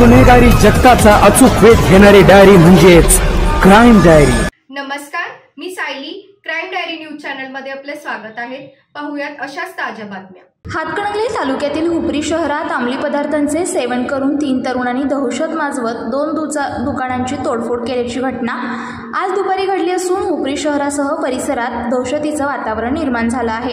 गुन्हेगारी जगताचा अचूक वेध घेणारी डायरी म्हणजेच क्राईम डायरी। नमस्कार, मी Sayali. Crime diary news channel मध्ये आपले स्वागत आहे। पाहूयात अशाच ताज्या बातम्या। हातकणंगले तालुक्यातील हुपरी शहरात अंमली पदार्थांचे सेवन करून 3 तरुणांनी दहशत माजवत 2 दुकानांची तोडफोड केल्याची घटना आज दुपारी घडली असून हुपरी शहरासह परिसरात दहशतीचं वातावरण निर्माण झालं आहे।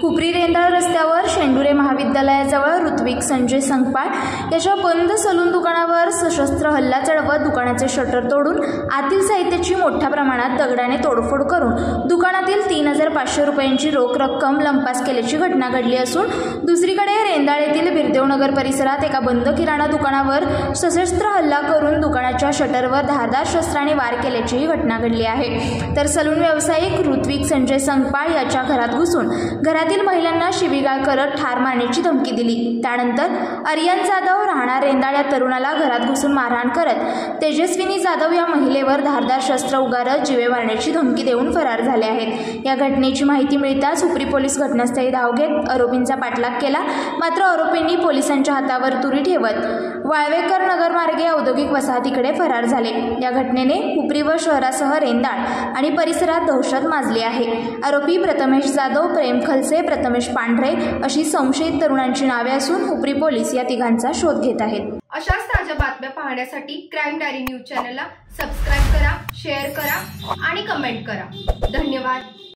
हुपरी रेंदाळ रस्त्यावर शेंडुरे महाविद्यालयाजवळ ऋत्विक संजय संगपाळ याच्या बंद सलून दुकानावर सशस्त्र हल्ला चढवत दुकानाचे शटर तोडून आतील साहित्याची मोठ्या प्रमाणात दगडाने तोडफोड करून दुकानातील 3500 रुपयांची रोख रक्कम लंपास केल्याची घटना घडली असून दुसरीकडे रेंदाळ येथील बिरदेवनगर परिसरात एका बंद किराणा दुकानावर सशस्त्र हल्ला करून दुकानाच्या शटरवर धारदार शस्त्राने वार केल्याची घटना घडली आहे। तर सलून व्यावसायिक ऋत्विक संजय संगपाळ याच्या घरात घुसून घरातील महिलांना शिवीगाळ करत ठार मारण्याची धमकी दिली। त्यानंतर आर्यन जाधव राहणार रेंदाळ या तरुणाला घरात घुसून मारहाण करत तेजस्विनी जाधव या महिलेवर धारदार शस्त्र उगारत जीवे मारण्याची धमकी देऊन फरार झाले आहेत। या घटनेची माहिती मिळताच हुपरी पोलीस घटनास्थळी धाव घेत आरोपींचा पाठलाग केला, मात्र आरोपींनी पोलिसांच्या हातावर तुरी ठेवत वाळवेकर नगर मार्गे औद्योगिक वसाहतीकडे फरार झाले। या घटनेने हुपरी व शहरासह रेंदाळ आणि परिसरात दहशत माजली आहे। आरोपी प्रथमेश जाधव, प्रेम खलसे, प्रथमेश पांढरे अशी संशयित तरुणांची नावे असून हुपरी पोलीस या तिघांचा शोध घेत आहेत। अशाच ताज्या बातम्या पाहण्यासाठी क्राईम डायरी न्यूज चॅनलला सबस्क्राइब करा, शेअर करा आणि कमेंट करा। धन्यवाद।